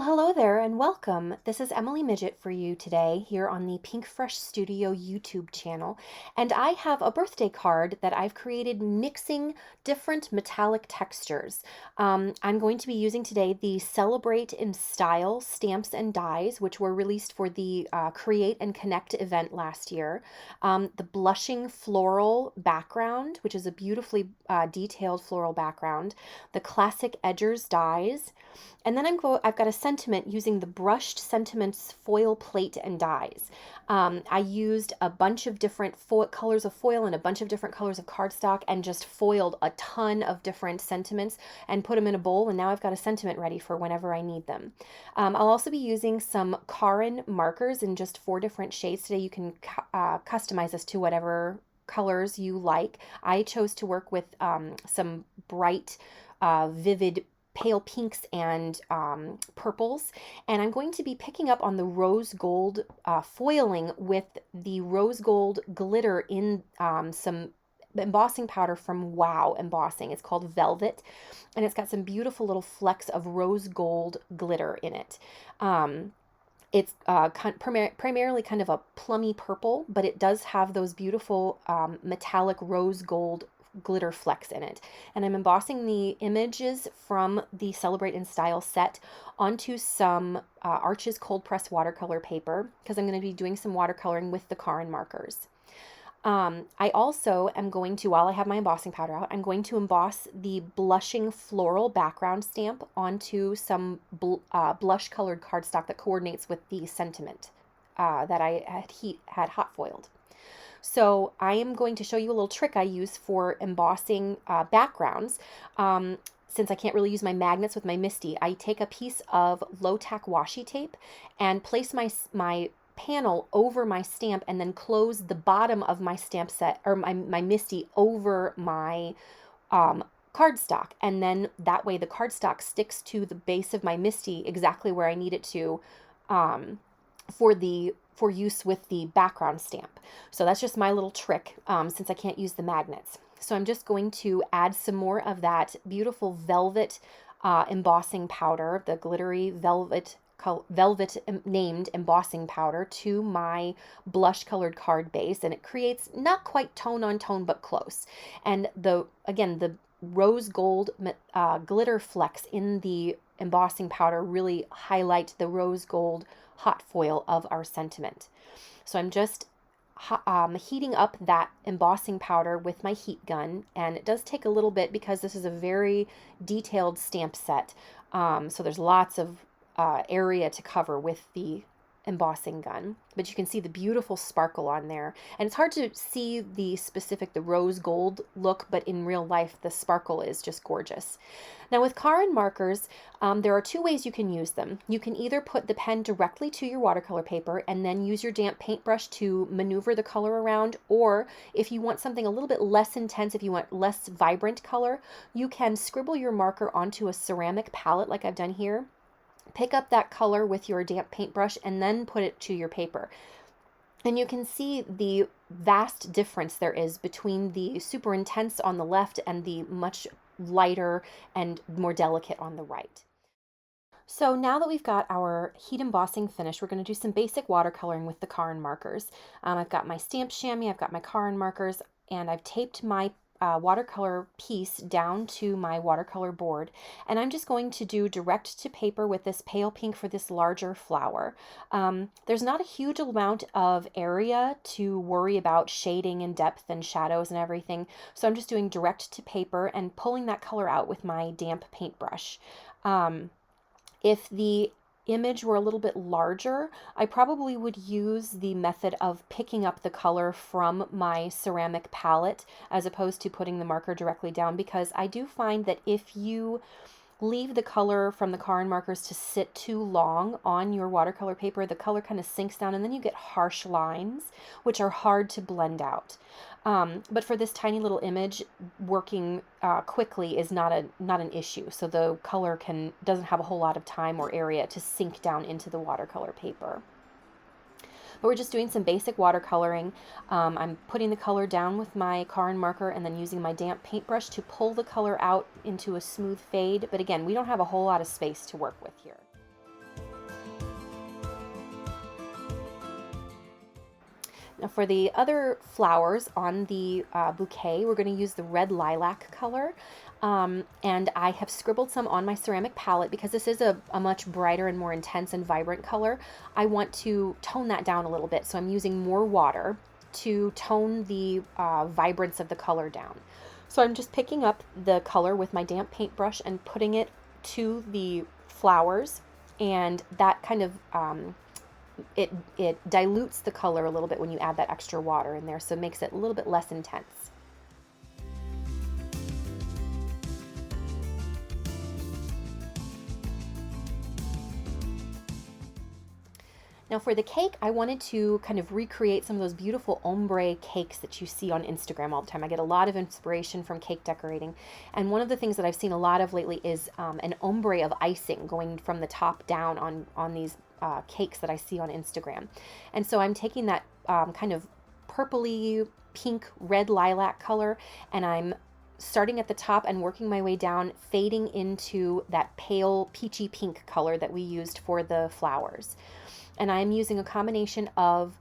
Well, hello there and welcome. This is Emily Midgett for you today here on the Pink Fresh Studio YouTube channel. And I have a birthday card that I've created mixing different metallic textures. I'm going to be using today the Celebrate in Style stamps and dies, which were released for the Create and Connect event last year. The Blushing Floral background, which is a beautifully detailed floral background. The Classic Edgers dies. And then I've got a sentiment using the Brushed Sentiments foil plate and dies. I used a bunch of different colors of foil and a bunch of different colors of cardstock and just foiled a ton of different sentiments and put them in a bowl, and now I've got a sentiment ready for whenever I need them. I'll also be using some Karin markers in just 4 different shades today. You can customize this to whatever colors you like. I chose to work with some bright, vivid pale pinks and purples, and I'm going to be picking up on the rose gold foiling with the rose gold glitter in some embossing powder from Wow Embossing. It's called Velvet, and it's got some beautiful little flecks of rose gold glitter in it. It's primarily kind of a plummy purple, but it does have those beautiful metallic rose gold glitter flecks in it. And I'm embossing the images from the Celebrate in Style set onto some Arches cold press watercolor paper, because I'm going to be doing some watercoloring with the Karin markers. I also am going to, while I have my embossing powder out, I'm going to emboss the Blushing Floral background stamp onto some blush colored cardstock that coordinates with the sentiment that I had hot foiled. So I am going to show you a little trick I use for embossing backgrounds. Since I can't really use my magnets with my MISTI, I take a piece of low-tack washi tape and place my panel over my stamp, and then close the bottom of my stamp set, or my MISTI, over my cardstock. And then that way the cardstock sticks to the base of my MISTI exactly where I need it to for use with the background stamp. So that's just my little trick since I can't use the magnets. So I'm just going to add some more of that beautiful velvet embossing powder, the glittery velvet named embossing powder, to my blush colored card base, and it creates not quite tone on tone but close. And the rose gold glitter flecks in the embossing powder really highlight the rose gold hot foil of our sentiment. So I'm just heating up that embossing powder with my heat gun, and it does take a little bit because this is a very detailed stamp set. So there's lots of area to cover with the embossing gun, but you can see the beautiful sparkle on there, and it's hard to see the rose gold look, but in real life the sparkle is just gorgeous. Now with Karin markers, there are 2 ways you can use them. You can either put the pen directly to your watercolor paper and then use your damp paintbrush to maneuver the color around, or if you want something a little bit less intense, if you want less vibrant color, you can scribble your marker onto a ceramic palette like I've done here. Pick up that color with your damp paintbrush and then put it to your paper. And you can see the vast difference there is between the super intense on the left and the much lighter and more delicate on the right. So now that we've got our heat embossing finished, we're going to do some basic watercoloring with the Karin markers. I've got my stamp chamois, I've got my Karin markers, and I've taped my watercolor piece down to my watercolor board, and I'm just going to do direct to paper with this pale pink for this larger flower. There's not a huge amount of area to worry about shading and depth and shadows and everything, so I'm just doing direct to paper and pulling that color out with my damp paintbrush. If the image were a little bit larger, I probably would use the method of picking up the color from my ceramic palette as opposed to putting the marker directly down, because I do find that if you leave the color from the Karin markers to sit too long on your watercolor paper, the color kind of sinks down and then you get harsh lines, which are hard to blend out. But for this tiny little image, working quickly is not an issue. So the color doesn't have a whole lot of time or area to sink down into the watercolor paper. But we're just doing some basic watercoloring. I'm putting the color down with my Karin marker and then using my damp paintbrush to pull the color out into a smooth fade. But again, we don't have a whole lot of space to work with here. Now for the other flowers on the bouquet, we're going to use the red lilac color. And I have scribbled some on my ceramic palette because this is a much brighter and more intense and vibrant color. I want to tone that down a little bit, so I'm using more water to tone the vibrance of the color down. So I'm just picking up the color with my damp paintbrush and putting it to the flowers, and that kind of it dilutes the color a little bit when you add that extra water in there, so it makes it a little bit less intense. Now for the cake, I wanted to kind of recreate some of those beautiful ombre cakes that you see on Instagram all the time. I get a lot of inspiration from cake decorating. And one of the things that I've seen a lot of lately is an ombre of icing going from the top down on these cakes that I see on Instagram. And so I'm taking that kind of purpley, pink, red lilac color, and I'm starting at the top and working my way down, fading into that pale peachy pink color that we used for the flowers. And I'm using a combination of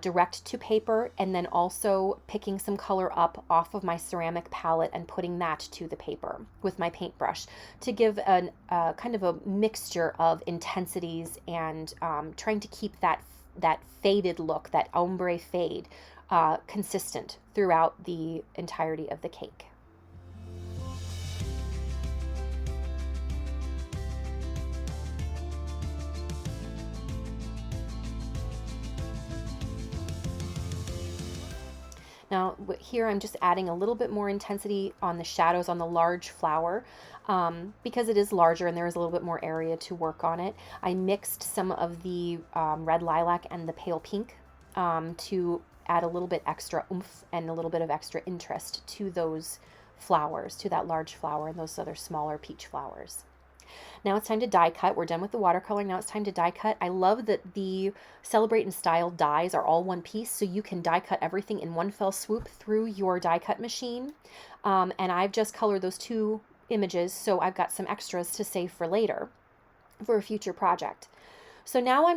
direct to paper and then also picking some color up off of my ceramic palette and putting that to the paper with my paintbrush to give an kind of a mixture of intensities and trying to keep that faded look, that ombre fade, consistent throughout the entirety of the cake. Now here I'm just adding a little bit more intensity on the shadows on the large flower because it is larger and there is a little bit more area to work on it. I mixed some of the red lilac and the pale pink to add a little bit extra oomph and a little bit of extra interest to those flowers, to that large flower and those other smaller peach flowers. Now it's time to die cut. We're done with the watercolor. Now it's time to die cut. I love that the Celebrate in Style dies are all one piece, so you can die cut everything in one fell swoop through your die cut machine. And I've just colored those two images, so I've got some extras to save for later, for a future project. So now I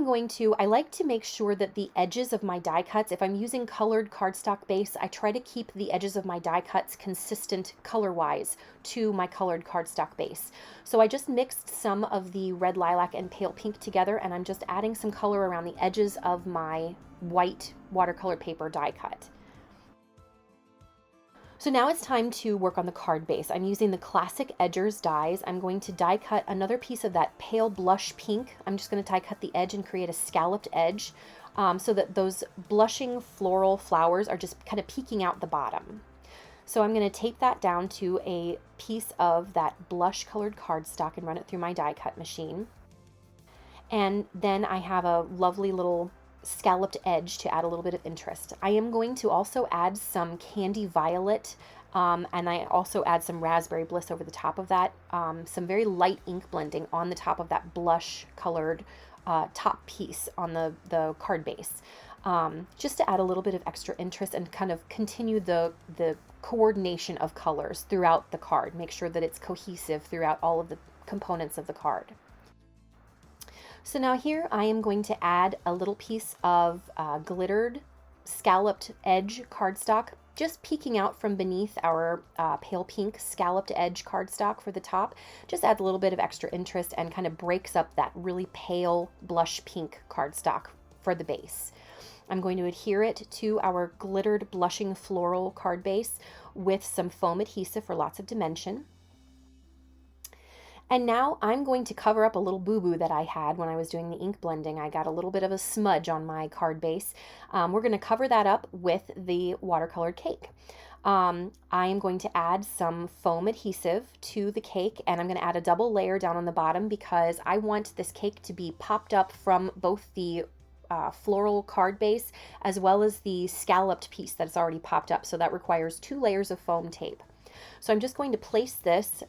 like to make sure that the edges of my die cuts, if I'm using colored cardstock base, I try to keep the edges of my die cuts consistent color-wise to my colored cardstock base. So I just mixed some of the red lilac and pale pink together, and I'm just adding some color around the edges of my white watercolor paper die cut. So now it's time to work on the card base. I'm using the classic Edgers dies. I'm going to die cut another piece of that pale blush pink. I'm just going to die cut the edge and create a scalloped edge so that those blushing floral flowers are just kind of peeking out the bottom. So I'm going to tape that down to a piece of that blush colored cardstock and run it through my die cut machine. And then I have a lovely little scalloped edge to add a little bit of interest. I am going to also add some candy violet and I also add some raspberry bliss over the top of that, some very light ink blending on the top of that blush colored top piece on the card base, just to add a little bit of extra interest and kind of continue the coordination of colors throughout the card. Make sure that it's cohesive throughout all of the components of the card. So now here I am going to add a little piece of glittered scalloped edge cardstock, just peeking out from beneath our pale pink scalloped edge cardstock for the top. Just adds a little bit of extra interest and kind of breaks up that really pale blush pink cardstock for the base. I'm going to adhere it to our glittered blushing floral card base with some foam adhesive for lots of dimension. And now I'm going to cover up a little boo-boo that I had when I was doing the ink blending. I got a little bit of a smudge on my card base. We're going to cover that up with the watercolored cake. I am going to add some foam adhesive to the cake, and I'm going to add a double layer down on the bottom because I want this cake to be popped up from both the floral card base as well as the scalloped piece that's already popped up. So that requires 2 layers of foam tape. So I'm just going to place this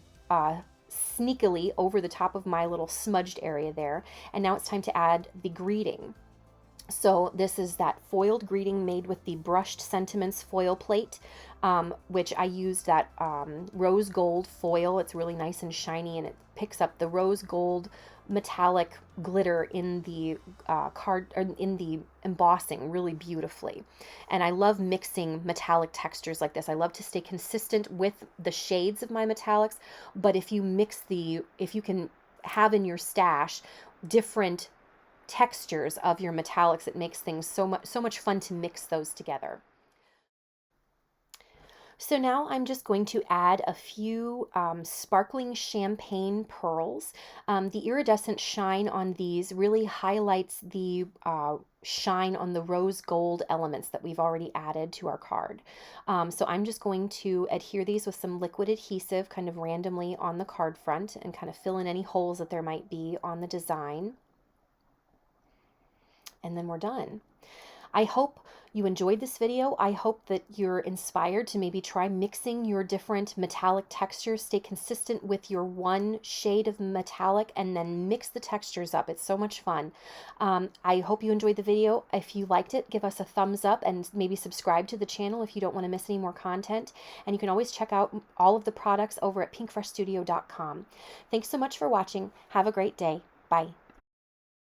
sneakily over the top of my little smudged area there. And now it's time to add the greeting. So this is that foiled greeting made with the brushed sentiments foil plate, which I used that rose gold foil. It's really nice and shiny, and it picks up the rose gold metallic glitter in the card, or in the embossing really beautifully. And I love mixing metallic textures like this. I love to stay consistent with the shades of my metallics, but if you can have in your stash different textures of your metallics, it makes things so much fun to mix those together. So now I'm just going to add a few sparkling champagne pearls. The iridescent shine on these really highlights the shine on the rose gold elements that we've already added to our card. So I'm just going to adhere these with some liquid adhesive kind of randomly on the card front and kind of fill in any holes that there might be on the design. And then we're done. I hope you enjoyed this video. I hope that you're inspired to maybe try mixing your different metallic textures, stay consistent with your one shade of metallic, and then mix the textures up. It's so much fun. I hope you enjoyed the video. If you liked it, give us a thumbs up and maybe subscribe to the channel if you don't want to miss any more content. And you can always check out all of the products over at pinkfreshstudio.com. Thanks so much for watching. Have a great day. Bye.